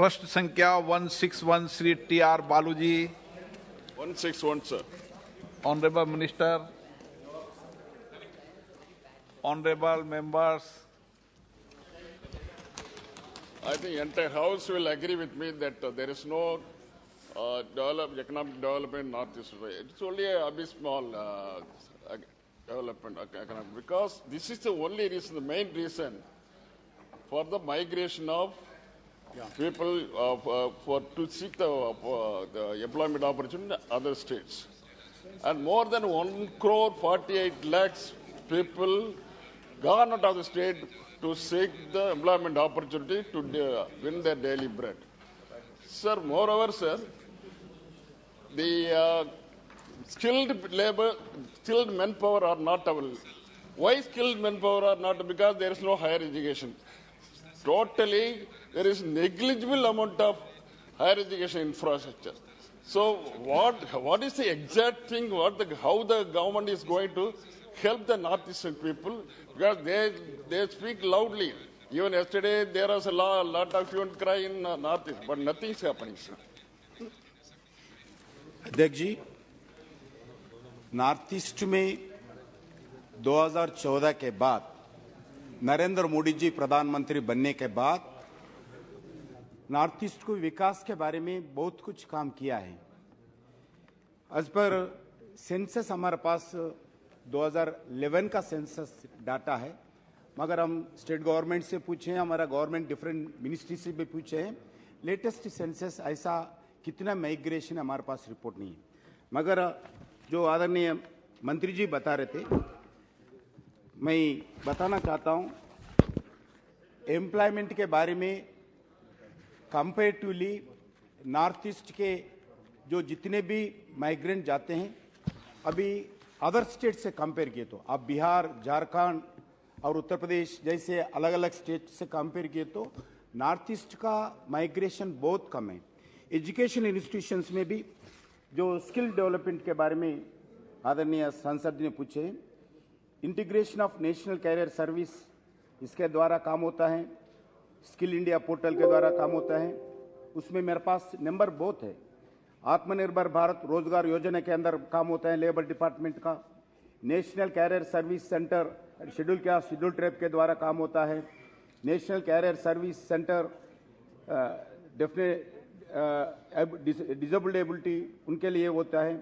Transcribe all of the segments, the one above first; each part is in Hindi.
प्रश्न संख्या 161 Shri TR. Baluji. 161, sir. Honorable Minister, honorable members, I think entire House will agree with me that there is no economic development in Northeast. It's only a abysmal development economic, because this is the only reason, the main reason for the migration of people to seek the employment opportunity in other states. And more than 1,48 lakhs people gone out of the state to seek the employment opportunity to win their daily bread. Sir, moreover, sir, the skilled manpower are not available. Why skilled manpower are not? Because there is no higher education. Totally, there is negligible amount of higher education infrastructure. So, what is the exact thing? How the government is going to help the Northeastern people? Because they speak loudly. Even yesterday, there was a lot of hue and cry in Northeast, but nothing is happening, sir. अध्यक्ष जी, नॉर्थ ईस्ट में 2014 के बाद नरेंद्र मोदी जी प्रधानमंत्री बनने के बाद नॉर्थ ईस्ट को विकास के बारे में बहुत कुछ काम किया है। आज पर सेंसस हमारे पास 2011 का सेंसस डाटा है, मगर हम स्टेट गवर्नमेंट से पूछे, हमारा गवर्नमेंट डिफरेंट मिनिस्ट्री से भी पूछे हैं, लेटेस्ट सेंसस ऐसा कितना माइग्रेशन हमारे पास रिपोर्ट नहीं है। मगर जो आदरणीय मंत्री जी बता रहे थे, मैं बताना चाहता हूं, एम्प्लॉयमेंट के बारे में कंपैरेटिवली नॉर्थ ईस्ट के जो जितने भी माइग्रेंट जाते हैं, अभी अदर स्टेट से कंपेयर किए तो आप बिहार, झारखंड और उत्तर प्रदेश जैसे अलग अलग स्टेट से कंपेयर किए तो नॉर्थ ईस्ट का माइग्रेशन बहुत कम है। एजुकेशन इंस्टीट्यूशंस में भी जो स्किल डेवलपमेंट के बारे में आदरणीय सांसद ने पूछे, integration of national career service, इसके द्वारा काम होता है, स्किल इंडिया पोर्टल के द्वारा काम होता है, उसमें मेरे पास नंबर बहुत है। आत्मनिर्भर भारत रोजगार योजना के अंदर काम होता है लेबर डिपार्टमेंट का, national career service centre schedule tribe के द्वारा काम होता है, national career service centre disability उनके लिए होता है,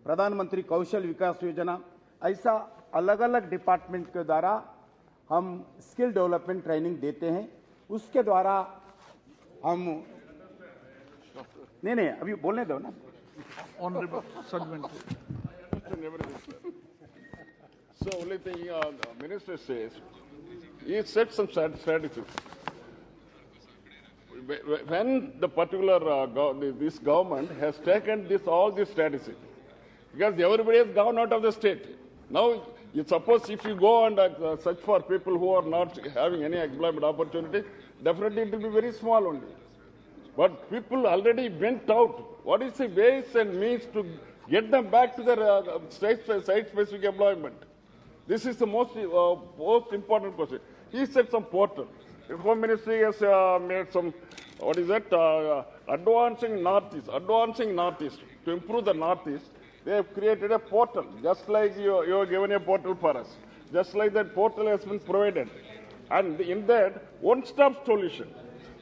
प्रधानमंत्री कौशल विकास योजना, ऐसा अलग अलग डिपार्टमेंट के द्वारा हम स्किल डेवलपमेंट ट्रेनिंग देते हैं। उसके द्वारा हम नहीं अभी बोलने दो ना। Honorable So only thing the minister says, he set some strategies. When the particular this government has taken all these strategies, because everybody has gone out of the state. Now, suppose if you go and search for people who are not having any employment opportunity, definitely it will be very small only. But people already went out. What is the ways and means to get them back to their site-specific employment? This is the most important question. He said some portal. The Home Ministry has made some, advancing Northeast. To improve the Northeast, they have created a portal, just like you have given a portal for us. Just like that portal has been provided. And in that, one-stop solution.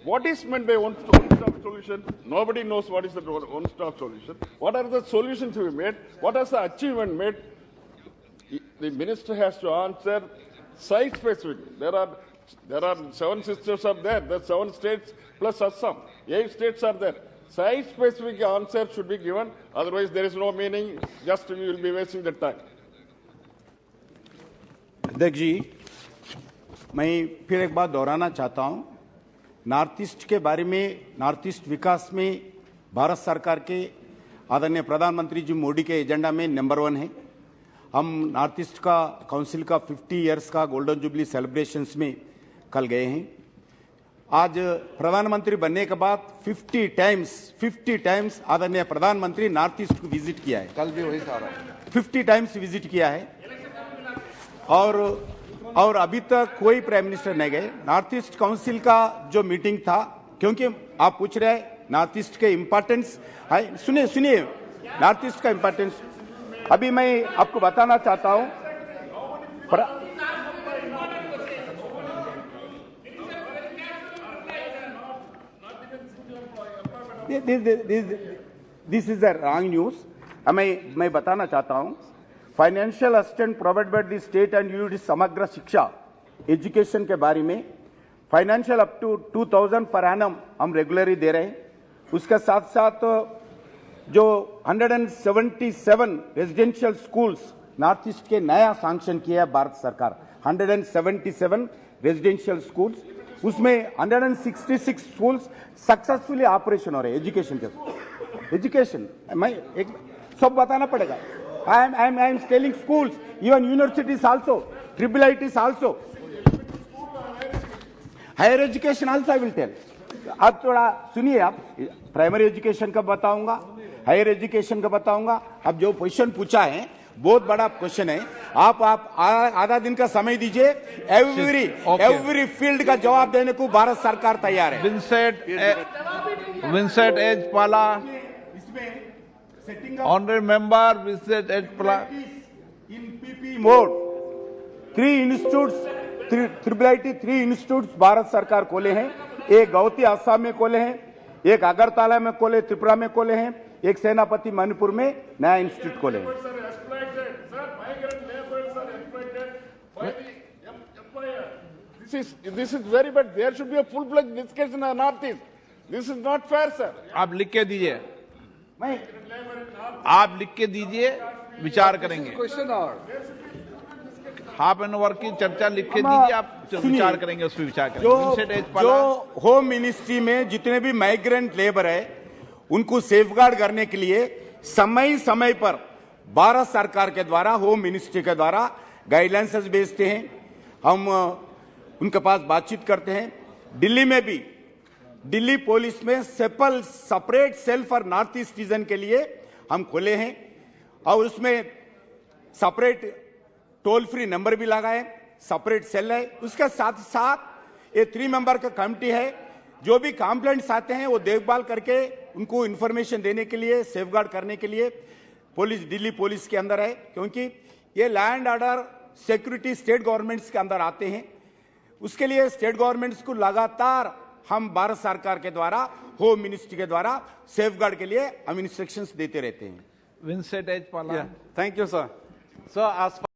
What is meant by one-stop solution? Nobody knows what is the one-stop solution. What are the solutions to be made? What is the achievement made? The minister has to answer site-specific. There are 7 sisters are there. There are 7 states plus Assam. 8 states are there. Site-specific answer should be given. Otherwise, there is no meaning. Just we will be wasting the time. अध्यक्ष जी, मैं फिर एक बात दोहराना चाहता हूं। नॉर्थ ईस्ट के बारे में, नॉर्थ ईस्ट विकास में भारत सरकार के आदरणीय प्रधानमंत्री जी मोदी के एजेंडा में नंबर 1 है। हम नॉर्थ ईस्ट का काउंसिल का 50 इयर्स का गोल्डन जुबली सेलिब्रेशंस में कल गए हैं। आज प्रधानमंत्री बनने के बाद 50 टाइम्स आदरणीय प्रधानमंत्री नॉर्थ ईस्ट को विजिट किया है। कल भी वही सारा 50 टाइम्स विजिट किया है और अभी तक कोई प्राइम मिनिस्टर नहीं गए। नॉर्थ ईस्ट काउंसिल का जो मीटिंग था क्योंकि आप पूछ रहे हैं नॉर्थ ईस्ट के इंपॉर्टेंस है। सुनिए सुनिए, नॉर्थ ईस्ट का इंपॉर्टेंस अभी मैं आपको बताना चाहता हूं। This is a wrong news. मैं बताना चाहता हूं, financial assistant provide by the state and unit समग्र शिक्षा एजुकेशन के बारे में financial up to 2000 per annum हम रेगुलरली दे रहे हैं। उसके साथ साथ जो 177 रेजिडेंशियल स्कूल्स नॉर्थ ईस्ट के नया सैंक्शन किया है भारत सरकार, 177 रेजिडेंशियल स्कूल्स, उसमें 166 स्कूल्स सक्सेसफुली ऑपरेशन हो रहे हैं एजुकेशन के। एजुकेशन मैं एक सब बताना पड़ेगा। I am telling schools, even universities also, triple ITs also, higher education also I will tell. अब थोड़ा सुनिए, आप प्राइमरी एजुकेशन का बताऊंगा, हायर एजुकेशन का बताऊंगा। अब जो क्वेश्चन पूछा है बहुत बड़ा क्वेश्चन है, आप आधा दिन का समय दीजिए, एवरी फील्ड का जवाब देने को भारत सरकार तैयार है। Vincent H Pala, honourable member Vincent H Pala. In PP mode 3 institutes, triple IT 3 institutes Bharat सरकार खोले हैं। एक गौहती आसाम में खोले हैं, एक अगरतला में खोले, त्रिपुरा में खोले हैं, एक सेनापति मणिपुर में नया इंस्टीट्यूट खोले हैं। This is very bad. There should be a full-fledged discussion in the Northeast. This is not fair, sir. आप लिख के दीजिए, मैं आप लिख के दीजिए, विचार करेंगे। हाफ एन आवर की चर्चा लिख के दीजिए, आप विचार करेंगे, उस पर विचार करेंगे। जो होम मिनिस्ट्री में जितने भी माइग्रेंट लेबर है उनको सेफगार्ड करने के लिए समय समय पर भारत सरकार के द्वारा, होम मिनिस्ट्री के द्वारा गाइडलाइंस भेजते हैं। हम उनके पास बातचीत करते हैं। दिल्ली में भी, दिल्ली पुलिस में separate cell for north east region के लिए हम खोले हैं और उसमें सेपरेट टोल फ्री नंबर भी लगा है, सेपरेट सेल है। उसके साथ साथ ये 3 मेंबर का कमिटी है, जो भी कंप्लेंट्स आते हैं वो देखभाल करके उनको इंफॉर्मेशन देने के लिए, सेफगार्ड करने के लिए पुलिस, दिल्ली पुलिस के अंदर है। क्योंकि ये land order security state governments के अंदर आते हैं, उसके लिए स्टेट गवर्नमेंट्स को लगातार हम भारत सरकार के द्वारा, होम मिनिस्ट्री के द्वारा सेफगार्ड के लिए हम इंस्ट्रक्शंस देते रहते हैं। विंसेंट एच पाला। Thank you, sir. So, as far